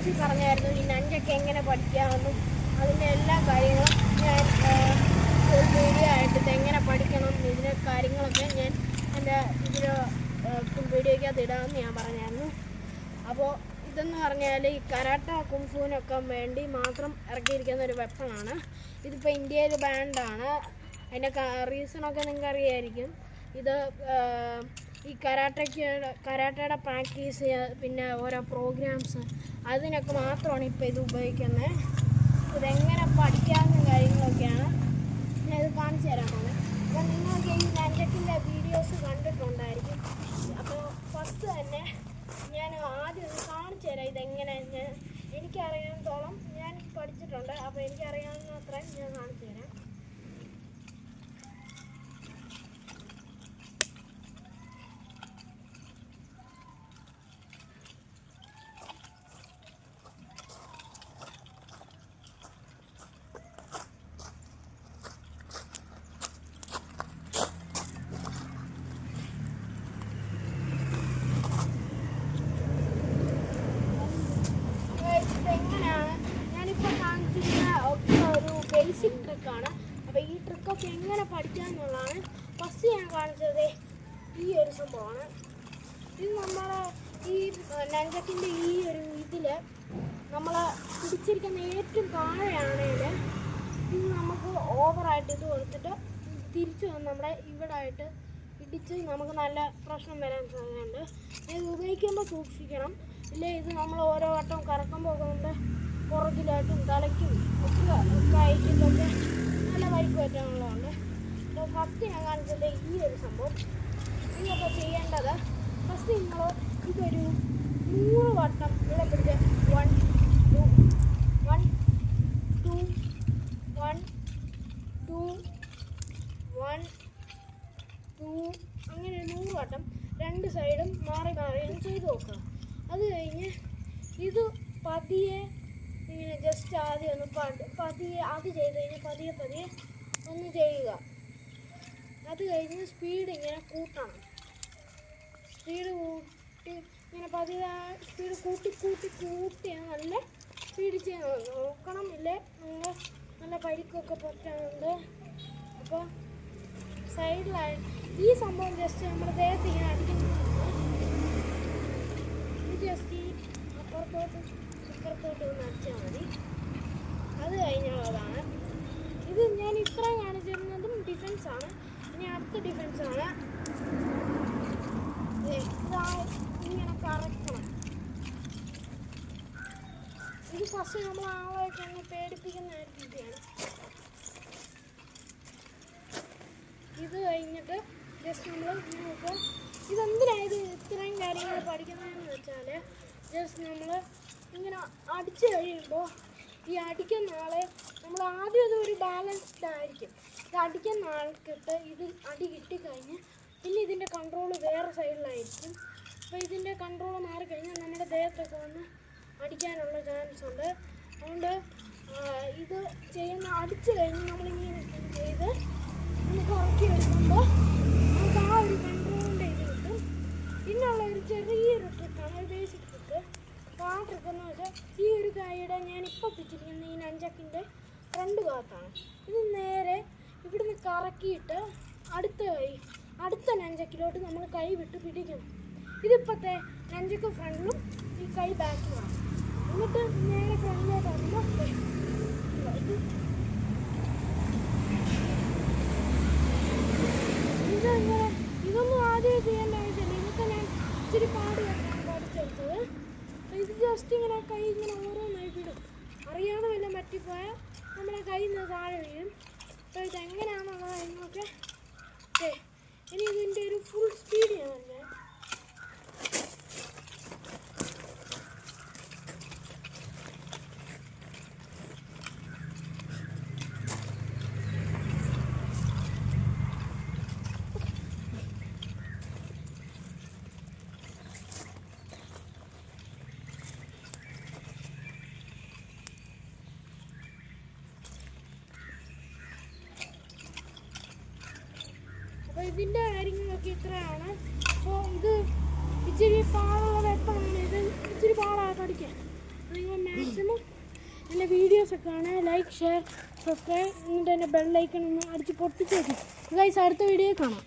വീഡിയോസിൽ പറഞ്ഞായിരുന്നു ഈ നഞ്ചൊക്കെ എങ്ങനെ പഠിക്കാമെന്നും അതിൻ്റെ എല്ലാ കാര്യങ്ങളും ഞാൻ ഫുൾ വീഡിയോ ആയിട്ട് ഇതെങ്ങനെ പഠിക്കണം ഇതിൻ്റെ കാര്യങ്ങളൊക്കെ ഞാൻ എൻ്റെ ഇതിൽ ഫുൾ വീഡിയോയ്ക്കകത്ത് ഇടാമെന്ന് ഞാൻ പറഞ്ഞായിരുന്നു. അപ്പോൾ ഇതെന്ന് പറഞ്ഞാൽ ഈ കരാട്ട കുംഫുവിനൊക്കെ വേണ്ടി മാത്രം ഇറക്കിയിരിക്കുന്ന ഒരു വെപ്പണാണ്. ഇതിപ്പോൾ ഇന്ത്യയിൽ ബാൻഡാണ്. അതിൻ്റെ റീസണൊക്കെ നിങ്ങൾക്ക് അറിയാമായിരിക്കും. ഇത് ഈ കരാട്ടയുടെ പ്രാക്ടീസ് പിന്നെ ഓരോ പ്രോഗ്രാംസ് അതിനൊക്കെ മാത്രമാണ് ഇപ്പോൾ ഇത് ഉപയോഗിക്കുന്നത്. ഇതെങ്ങനെ പഠിക്കാവുന്ന കാര്യങ്ങളൊക്കെയാണ് ഞാൻ ഇത് കാണിച്ചു തരാൻ പോകുന്നത്. അപ്പോൾ നിങ്ങൾക്ക് ഈ നഞ്ചക്കിൻ്റെ വീഡിയോസ് കണ്ടിട്ടുണ്ടായിരിക്കും. അപ്പോൾ ഫസ്റ്റ് തന്നെ ഞാൻ ആദ്യം ഒന്ന് കാണിച്ചു തരാം ഇതെങ്ങനെ. എനിക്കറിയാവുന്നതോളം ഞാൻ പഠിച്ചിട്ടുണ്ട്. അപ്പോൾ എനിക്കറിയാവുന്ന അത്രയും ഞാൻ കാണിച്ചു തരാം. ഒരു ബേസിക് ട്രിക്കാണ്. അപ്പോൾ ഈ ട്രിക്കൊക്കെ എങ്ങനെ പഠിക്കാമെന്നുള്ളതാണ് ഫസ്റ്റ് ഞാൻ കാണിച്ചത്. ഈ ഒരു സംഭവമാണ്. ഇത് നമ്മളെ ഈ നഞ്ചക്കിൻ്റെ ഈ ഒരു ഇതിൽ നമ്മൾ പിടിച്ചിരിക്കുന്ന ഏറ്റവും താഴെയാണെങ്കിൽ ഇത് നമുക്ക് ഓവറായിട്ട് ഇത് കൊടുത്തിട്ട് തിരിച്ചു വന്ന് നമ്മുടെ ഇവിടെ ആയിട്ട് ഇടിച്ച് നമുക്ക് നല്ല പ്രശ്നം വരാൻ സാധ്യതയുണ്ട്. ഇത് ഉപയോഗിക്കുമ്പോൾ സൂക്ഷിക്കണം. ഇല്ലേ ഇത് നമ്മൾ ഓരോ വട്ടം കറക്കുമ്പോൾ കൊണ്ട് പുറകിലായിട്ടും തലയ്ക്കും ഒക്കെ ആയിട്ടൊക്കെ നല്ല പരിക്ക് പറ്റാനുള്ളതുണ്ട്. അപ്പോൾ ഫസ്റ്റ് ഞാൻ കാണിച്ചത് ഈ ഒരു സംഭവം. ഇതൊക്കെ ചെയ്യേണ്ടത് ഫസ്റ്റ് നിങ്ങൾ ഇതൊരു 100 വട്ടം ഇവിടെ പിടിച്ച് 1 2 1 2 1 2 1 2 അങ്ങനെ 100 വട്ടം രണ്ട് സൈഡും മാറി മാറി ഒന്ന് ചെയ്ത് നോക്കുക. അത് കഴിഞ്ഞ് ഇത് പതിയെ ഇങ്ങനെ ജസ്റ്റ് ആദ്യം ഒന്ന് പതിയെ അത് ചെയ്ത് കഴിഞ്ഞാൽ പതിയെ ഒന്ന് ചെയ്യുക. അത് കഴിഞ്ഞ് സ്പീഡ് ഇങ്ങനെ കൂട്ടണം. സ്പീഡ് കൂട്ടി ഇങ്ങനെ പതിയെ സ്പീഡ് കൂട്ടി നല്ല സ്പീഡ് ചെയ്യാൻ നോക്കണം. ഇല്ലേ നിങ്ങൾ നല്ല പരിക്കൊക്കെ പറ്റാനുണ്ട്. അപ്പോൾ സൈഡിലായി ഈ സംഭവം ജസ്റ്റ് നമ്മുടെ ദേഹത്ത് ഇങ്ങനെ അടിക്കുന്നു. ഇത് ജസ്റ്റ് ഈ അപ്പുറത്തോട്ട് ഒന്ന് അടിച്ചാൽ മതി. അത് കഴിഞ്ഞുള്ളതാണ്. ഇത് ഞാൻ ഇത്രയും കാണിച്ചിരുന്നതും ഡിഫൻസാണ്. ഇനി അടുത്ത ഡിഫൻസാണ്. ഇങ്ങനെ കറക്കണം. ഇത് ഫസ്റ്റ് നമ്മൾ ആളെയൊക്കെ ഒന്ന് പേടിപ്പിക്കുന്ന രീതിയാണ്. ഇത് കഴിഞ്ഞിട്ട് ജസ്റ്റ് നമ്മൾ നോക്കുക. ഇതെന്തിനായത് ഇത്രയും കാര്യങ്ങൾ പഠിക്കുന്നതെന്ന് വെച്ചാൽ ജസ്റ്റ് നമ്മൾ ഇങ്ങനെ അടിച്ച് കഴിയുമ്പോൾ ഈ അടിക്കുന്ന ആളെ നമ്മൾ ആദ്യം ഇതൊരു ബാലൻസ്ഡ് ആയിരിക്കും. ഇത് അടിക്കുന്ന ആൾക്കിട്ട് ഇത് അടി കിട്ടിക്കഴിഞ്ഞ് പിന്നെ ഇതിൻ്റെ കൺട്രോൾ വേറെ സൈഡിലായിരിക്കും. അപ്പോൾ ഇതിൻ്റെ കൺട്രോൾ മാറിക്കഴിഞ്ഞാൽ നമ്മുടെ ദേഹത്തൊക്കെ വന്ന് അടിക്കാനുള്ള ചാൻസ് ഉണ്ട്. അതുകൊണ്ട് ഇത് അടിച്ച് കഴിഞ്ഞ് നമ്മളിങ്ങനെ ചെയ്ത് നമുക്ക് ഉറക്കി എടുക്കുമ്പോൾ നമുക്ക് ആ ഒരു കൺട്രോളിൻ്റെ ഇത് കിട്ടും. പിന്നെയുള്ള ഒരു ചെറിയൊരു ട്രിക്കാണ്, ഒരു ബേസിക് ട്രിക്ക്. അപ്പോൾ ആ ട്രിക്കെന്ന് വെച്ചാൽ ഈ ഒരു കൈയുടെ ഞാനിപ്പോൾ പിടിച്ചിരിക്കുന്ന ഈ നഞ്ചക്കിൻ്റെ ഫ്രണ്ട് ഭാഗത്താണ്. ഇത് നേരെ ഇവിടുന്ന് കറക്കിയിട്ട് അടുത്ത നഞ്ചക്കിലോട്ട് നമ്മൾ കൈ വിട്ട് പിടിക്കണം. ഇതിപ്പോഴത്തെ നഞ്ചക്ക് ഫ്രണ്ടിലും ഈ കൈ ബാക്കിലാണ്. എന്നിട്ട് നേരെ ഫ്രണ്ടിലോട്ട് വരുമ്പോൾ ഇതൊന്നും ആദ്യം ചെയ്യേണ്ട ആവശ്യമില്ല. ഇതൊക്കെ ഞാൻ ഇച്ചിരി പഠിച്ചെടുത്തത്. ഇത് ജസ്റ്റ് ഇങ്ങനെ കൈ ഇങ്ങനെ ഓരോന്നായി വിടും. അറിയാതെ വല്ല പറ്റിപ്പോയാൽ നമ്മുടെ കയ്യിൽ നിന്ന് താഴെ വീഴും. അപ്പോൾ ഇതെങ്ങനെയാണെന്നുള്ള കാര്യങ്ങളൊക്കെ ഇനി ഇതിൻ്റെ ഒരു ഫുൾ സ്പീഡ് ഞാൻ തന്നെ അപ്പോൾ ഇതിൻ്റെ കാര്യങ്ങളൊക്കെ ഇത്രയാണ്. അപ്പോൾ ഇത് ഇച്ചിരി പാടുള്ള വെപ്പമാണ്. ഇത് ഇച്ചിരി പാടാണ് പഠിക്കാൻ. നിങ്ങൾ വീഡിയോസൊക്കെ കാണാൻ ലൈക്ക് ഷെയർ സബ്സ്ക്രൈബ് എന്നിട്ട് എൻ്റെ ബെല്ലൈക്കൺ ഒന്ന് അടിച്ച് പൊട്ടിച്ച് വെക്കും ഗൈസ് അടുത്ത വീഡിയോ കാണാം.